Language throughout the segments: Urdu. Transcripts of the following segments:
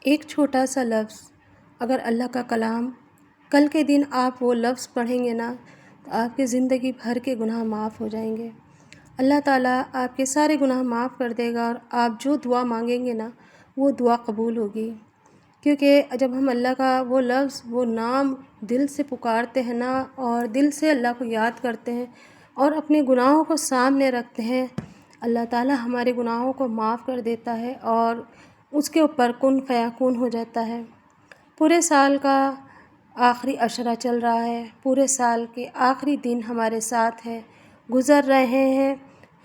ایک چھوٹا سا لفظ اگر اللہ کا کلام، کل کے دن آپ وہ لفظ پڑھیں گے نا تو آپ کے زندگی بھر کے گناہ معاف ہو جائیں گے۔ اللہ تعالیٰ آپ کے سارے گناہ معاف کر دے گا اور آپ جو دعا مانگیں گے نا وہ دعا قبول ہوگی۔ کیونکہ جب ہم اللہ کا وہ لفظ، وہ نام دل سے پکارتے ہیں نا اور دل سے اللہ کو یاد کرتے ہیں اور اپنے گناہوں کو سامنے رکھتے ہیں، اللہ تعالیٰ ہمارے گناہوں کو معاف کر دیتا ہے اور اس کے اوپر کن فیکون ہو جاتا ہے۔ پورے سال کا آخری عشرہ چل رہا ہے، پورے سال کے آخری دن ہمارے ساتھ ہے، گزر رہے ہیں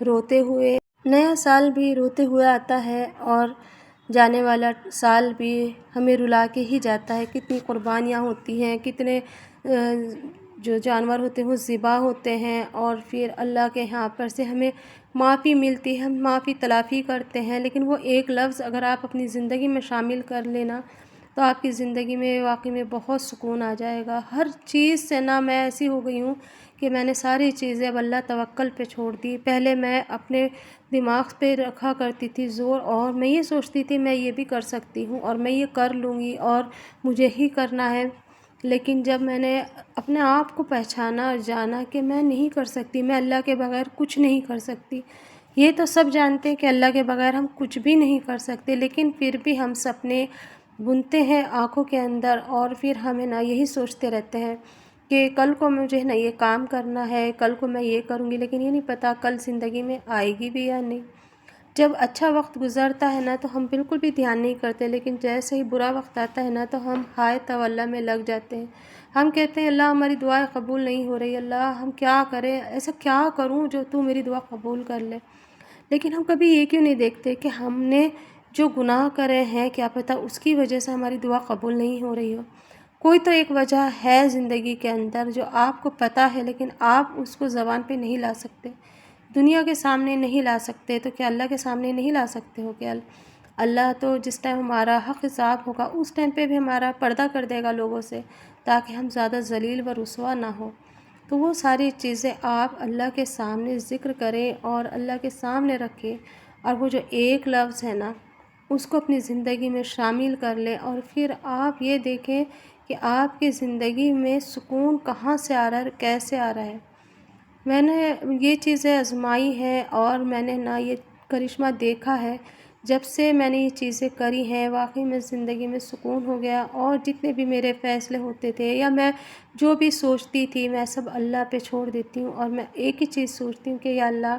روتے ہوئے۔ نیا سال بھی روتے ہوئے آتا ہے اور جانے والا سال بھی ہمیں رلا کے ہی جاتا ہے۔ کتنی قربانیاں ہوتی ہیں، کتنے جو جانور ہوتے ہیں وہ ذبح ہوتے ہیں اور پھر اللہ کے یہاں پر سے ہمیں معافی ملتی ہے، ہم معافی تلافی کرتے ہیں۔ لیکن وہ ایک لفظ اگر آپ اپنی زندگی میں شامل کر لینا تو آپ کی زندگی میں واقعی میں بہت سکون آ جائے گا۔ ہر چیز سے نا میں ایسی ہو گئی ہوں کہ میں نے ساری چیزیں اب اللہ توکل پہ چھوڑ دی۔ پہلے میں اپنے دماغ پہ رکھا کرتی تھی زور اور میں یہ سوچتی تھی میں یہ بھی کر سکتی ہوں اور میں یہ کر لوں گی اور مجھے ہی کرنا ہے۔ لیکن جب میں نے اپنے آپ کو پہچانا اور جانا کہ میں نہیں کر سکتی، میں اللہ کے بغیر کچھ نہیں کر سکتی، یہ تو سب جانتے ہیں کہ اللہ کے بغیر ہم کچھ بھی نہیں کر سکتے، لیکن پھر بھی ہم سپنے بنتے ہیں آنکھوں کے اندر اور پھر ہمیں نا یہی سوچتے رہتے ہیں کہ کل کو مجھے نا یہ کام کرنا ہے، کل کو میں یہ کروں گی، لیکن یہ نہیں پتہ کل زندگی میں آئے گی بھی یا نہیں۔ جب اچھا وقت گزرتا ہے نا تو ہم بالکل بھی دھیان نہیں کرتے، لیکن جیسے ہی برا وقت آتا ہے نا تو ہم ہائے تولا میں لگ جاتے ہیں۔ ہم کہتے ہیں اللہ ہماری دعائیں قبول نہیں ہو رہی، اللہ ہم کیا کریں، ایسا کیا کروں جو تو میری دعا قبول کر لے۔ لیکن ہم کبھی یہ کیوں نہیں دیکھتے کہ ہم نے جو گناہ کرے ہیں کیا پتہ اس کی وجہ سے ہماری دعا قبول نہیں ہو رہی ہو۔ کوئی تو ایک وجہ ہے زندگی کے اندر جو آپ کو پتہ ہے لیکن آپ اس کو زبان پہ نہیں لا سکتے، دنیا کے سامنے نہیں لا سکتے، تو کیا اللہ کے سامنے نہیں لا سکتے ہو؟ کیا اللہ تو جس ٹائم ہمارا حق حساب ہوگا اس ٹائم پہ بھی ہمارا پردہ کر دے گا لوگوں سے تاکہ ہم زیادہ ذلیل و رسوا نہ ہو۔ تو وہ ساری چیزیں آپ اللہ کے سامنے ذکر کریں اور اللہ کے سامنے رکھیں اور وہ جو ایک لفظ ہے نا اس کو اپنی زندگی میں شامل کر لیں اور پھر آپ یہ دیکھیں کہ آپ کی زندگی میں سکون کہاں سے آ رہا ہے، کیسے آ رہا ہے۔ میں نے یہ چیزیں آزمائی ہیں اور میں نے نا یہ کرشمہ دیکھا ہے۔ جب سے میں نے یہ چیزیں کری ہیں واقعی میں زندگی میں سکون ہو گیا اور جتنے بھی میرے فیصلے ہوتے تھے یا میں جو بھی سوچتی تھی میں سب اللہ پہ چھوڑ دیتی ہوں اور میں ایک ہی چیز سوچتی ہوں کہ یا اللہ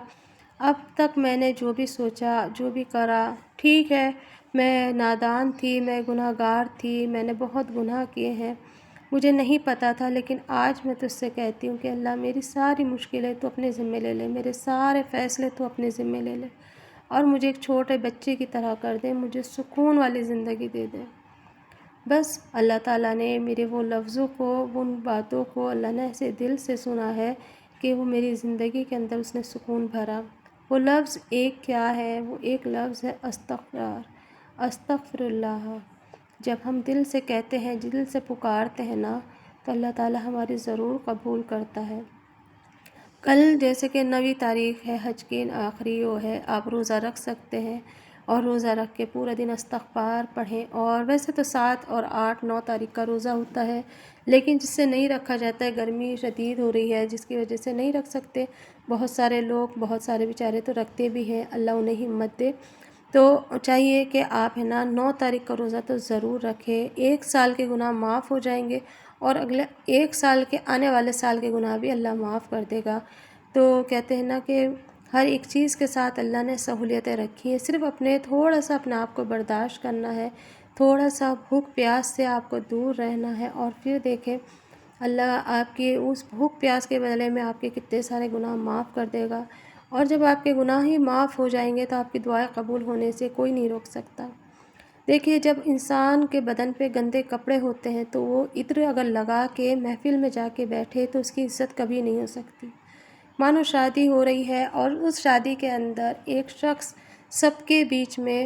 اب تک میں نے جو بھی سوچا، جو بھی کرا، ٹھیک ہے میں نادان تھی، میں گناہ گار تھی، میں نے بہت گناہ کیے ہیں، مجھے نہیں پتہ تھا، لیکن آج میں تجھ سے کہتی ہوں کہ اللہ میری ساری مشکلیں تو اپنے ذمے لے لے، میرے سارے فیصلے تو اپنے ذمے لے لے اور مجھے ایک چھوٹے بچے کی طرح کر دے، مجھے سکون والی زندگی دے دے۔ بس اللہ تعالیٰ نے میرے وہ لفظوں کو، ان باتوں کو اللہ نے ایسے دل سے سنا ہے کہ وہ میری زندگی کے اندر اس نے سکون بھرا۔ وہ لفظ ایک کیا ہے؟ وہ ایک لفظ ہے استغفر اللہ۔ جب ہم دل سے کہتے ہیں، دل سے پکارتے ہیں نا تو اللہ تعالیٰ ہماری ضرور قبول کرتا ہے۔ کل جیسے کہ 9 تاریخ ہے، حج کی آخری وہ ہے، آپ روزہ رکھ سکتے ہیں اور روزہ رکھ کے پورا دن استغفار پڑھیں۔ اور ویسے تو 7 اور 8، 9 تاریخ کا روزہ ہوتا ہے، لیکن جس سے نہیں رکھا جاتا ہے، گرمی شدید ہو رہی ہے جس کی وجہ سے نہیں رکھ سکتے، بہت سارے لوگ، بہت سارے بیچارے تو رکھتے بھی ہیں، اللہ انہیں ہمت دے۔ تو چاہیے کہ آپ ہے نا 9 تاریخ کا روزہ تو ضرور رکھیں، 1 سال کے گناہ معاف ہو جائیں گے اور اگلے 1 سال کے آنے والے سال کے گناہ بھی اللہ معاف کر دے گا۔ تو کہتے ہیں نا کہ ہر ایک چیز کے ساتھ اللہ نے سہولیتیں رکھی ہیں، صرف اپنے تھوڑا سا اپنے آپ کو برداشت کرنا ہے، تھوڑا سا بھوک پیاس سے آپ کو دور رہنا ہے اور پھر دیکھیں اللہ آپ کی اس بھوک پیاس کے بدلے میں آپ کے کتنے سارے گناہ معاف کر دے گا۔ اور جب آپ کے گناہ ہی معاف ہو جائیں گے تو آپ کی دعائیں قبول ہونے سے کوئی نہیں روک سکتا۔ دیکھیے جب انسان کے بدن پہ گندے کپڑے ہوتے ہیں تو وہ عطر اگر لگا کے محفل میں جا کے بیٹھے تو اس کی عزت کبھی نہیں ہو سکتی۔ مانو شادی ہو رہی ہے اور اس شادی کے اندر ایک شخص سب کے بیچ میں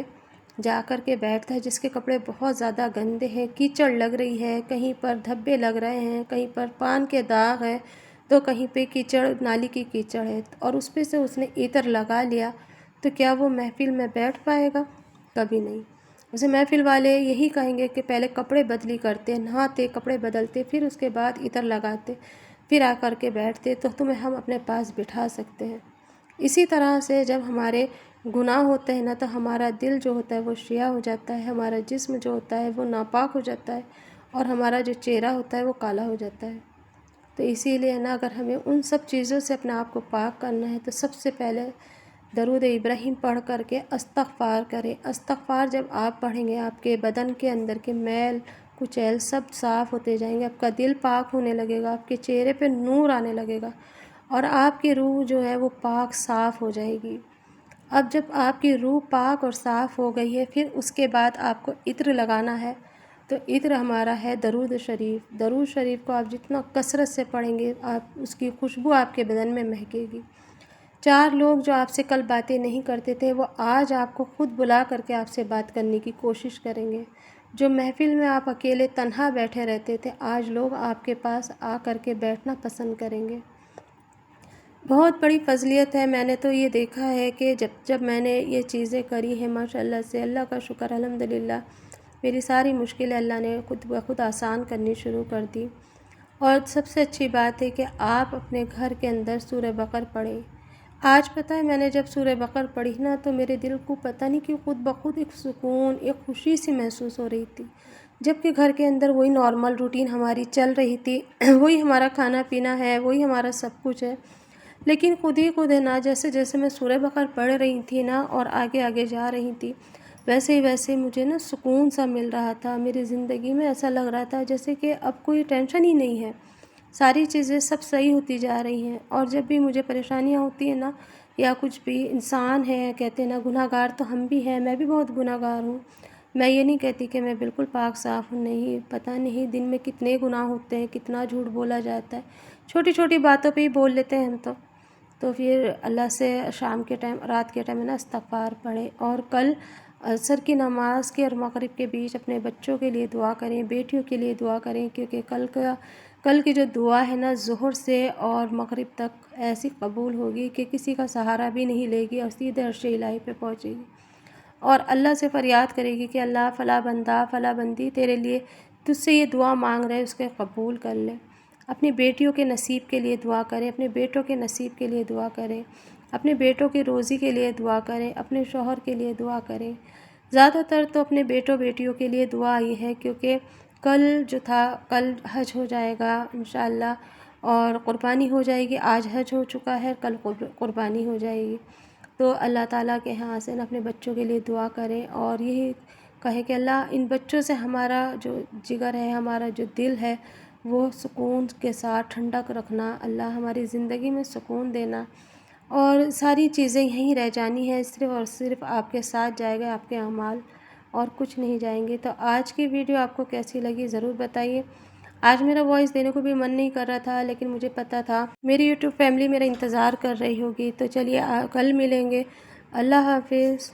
جا کر کے بیٹھتا ہے جس کے کپڑے بہت زیادہ گندے ہیں، کیچڑ لگ رہی ہے، کہیں پر دھبے لگ رہے ہیں، کہیں پر پان کے داغ ہیں تو کہیں پہ کیچڑ، نالی کی کیچڑ ہے اور اس پہ سے اس نے عطر لگا لیا، تو کیا وہ محفل میں بیٹھ پائے گا؟ کبھی نہیں۔ ویسے محفل والے یہی کہیں گے کہ پہلے کپڑے بدلی کرتے، نہاتے، کپڑے بدلتے، پھر اس کے بعد عطر لگاتے، پھر آ کر کے بیٹھتے تو تمہیں ہم اپنے پاس بٹھا سکتے ہیں۔ اسی طرح سے جب ہمارے گناہ ہوتے ہیں نا تو ہمارا دل جو ہوتا ہے وہ شیعہ ہو جاتا ہے، ہمارا جسم جو ہوتا ہے وہ ناپاک ہو جاتا ہے، اور ہمارا جو چہرہ ہوتا ہے وہ کالا ہو جاتا ہے۔ تو اسی لیے نا اگر ہمیں ان سب چیزوں سے اپنے آپ کو پاک کرنا ہے تو سب سے پہلے درود ابراہیم پڑھ کر کے استغفار کریں۔ استغفار جب آپ پڑھیں گے آپ کے بدن کے اندر کے میل کچیل سب صاف ہوتے جائیں گے، آپ کا دل پاک ہونے لگے گا، آپ کے چہرے پہ نور آنے لگے گا، اور آپ کی روح جو ہے وہ پاک صاف ہو جائے گی۔ اب جب آپ کی روح پاک اور صاف ہو گئی ہے، پھر اس کے بعد آپ کو عطر لگانا ہے۔ تو عطر ہمارا ہے درود شریف۔ درود شریف کو آپ جتنا کثرت سے پڑھیں گے آپ اس کی خوشبو آپ کے بدن میں مہکے گی۔ 4 لوگ جو آپ سے کل باتیں نہیں کرتے تھے وہ آج آپ کو خود بلا کر کے آپ سے بات کرنے کی کوشش کریں گے۔ جو محفل میں آپ اکیلے تنہا بیٹھے رہتے تھے آج لوگ آپ کے پاس آ کر کے بیٹھنا پسند کریں گے۔ بہت بڑی فضیلت ہے۔ میں نے تو یہ دیکھا ہے کہ جب میں نے یہ چیزیں کری ہیں ماشاءاللہ سے، اللہ کا شکر الحمدللہ، میری ساری مشکلیں اللہ نے خود بخود آسان کرنی شروع کر دی۔ اور سب سے اچھی بات ہے کہ آپ اپنے گھر کے اندر سورہ بقر پڑھیں۔ آج پتہ ہے میں نے جب سورہ بقر پڑھی نا تو میرے دل کو پتہ نہیں کہ خود بخود ایک سکون، ایک خوشی سی محسوس ہو رہی تھی، جبکہ گھر کے اندر وہی نارمل روٹین ہماری چل رہی تھی، وہی ہمارا کھانا پینا ہے، وہی ہمارا سب کچھ ہے، لیکن خود ہی خود ہے نا جیسے جیسے میں سورہ بقر پڑھ رہی تھی نا اور آگے آگے جا رہی تھی ویسے مجھے نا سکون سا مل رہا تھا۔ میری زندگی میں ایسا لگ رہا تھا جیسے کہ اب کوئی ٹینشن ہی نہیں ہے، ساری چیزیں سب صحیح ہوتی جا رہی ہیں۔ اور جب بھی مجھے پریشانیاں ہوتی ہیں نا یا کچھ بھی، انسان ہے کہتے ہیں نا گناہ گار تو ہم بھی ہیں، میں بھی بہت گناہ گار ہوں، میں یہ نہیں کہتی کہ میں بالکل پاک صاف ہوں، نہیں، پتہ نہیں دن میں کتنے گناہ ہوتے ہیں، کتنا جھوٹ بولا جاتا ہے، چھوٹی چھوٹی باتوں پہ ہی بول لیتے ہیں ہم تو پھر اللہ سے شام کے ٹائم، رات کے ٹائم نا استغفار پڑھیں، اور کل عصر کی نماز کے اور مغرب کے بیچ اپنے بچوں کے لیے دعا کریں، بیٹیوں کے لیے دعا کریں، کیونکہ کل کی جو دعا ہے نا ظہر سے اور مغرب تک ایسی قبول ہوگی کہ کسی کا سہارا بھی نہیں لے گی اور سیدھے عرش الہی پہ پہنچے گی، اور اللہ سے فریاد کرے گی کہ اللہ فلاں بندہ فلاں بندی تیرے لیے تجھ سے یہ دعا مانگ رہے اس کے قبول کر لے۔ اپنی بیٹیوں کے نصیب کے لیے دعا کریں، اپنے بیٹوں کے نصیب کے لیے دعا کریں، اپنے بیٹوں کی روزی کے لیے دعا کریں، اپنے شوہر کے لیے دعا کریں۔ زیادہ تر تو اپنے بیٹوں کی لیے دعا ہی ہے، کیونکہ کل حج ہو جائے گا انشاءاللہ، اور قربانی ہو جائے گی۔ آج حج ہو چکا ہے، کل قربانی ہو جائے گی، تو اللہ تعالیٰ کے ہاں سے اپنے بچوں کے لیے دعا کریں، اور یہی کہیں کہ اللہ ان بچوں سے ہمارا جو جگر ہے، ہمارا جو دل ہے وہ سکون کے ساتھ ٹھنڈک رکھنا، اللہ ہماری زندگی میں سکون دینا، اور ساری چیزیں یہیں رہ جانی ہے، صرف اور صرف آپ کے ساتھ جائے گا آپ کے اعمال، اور کچھ نہیں جائیں گے۔ تو آج کی ویڈیو آپ کو کیسی لگی ضرور بتائیے۔ آج میرا وائس دینے کو بھی من نہیں کر رہا تھا، لیکن مجھے پتہ تھا میری یوٹیوب فیملی میرا انتظار کر رہی ہوگی، تو چلیے کل ملیں گے۔ اللہ حافظ۔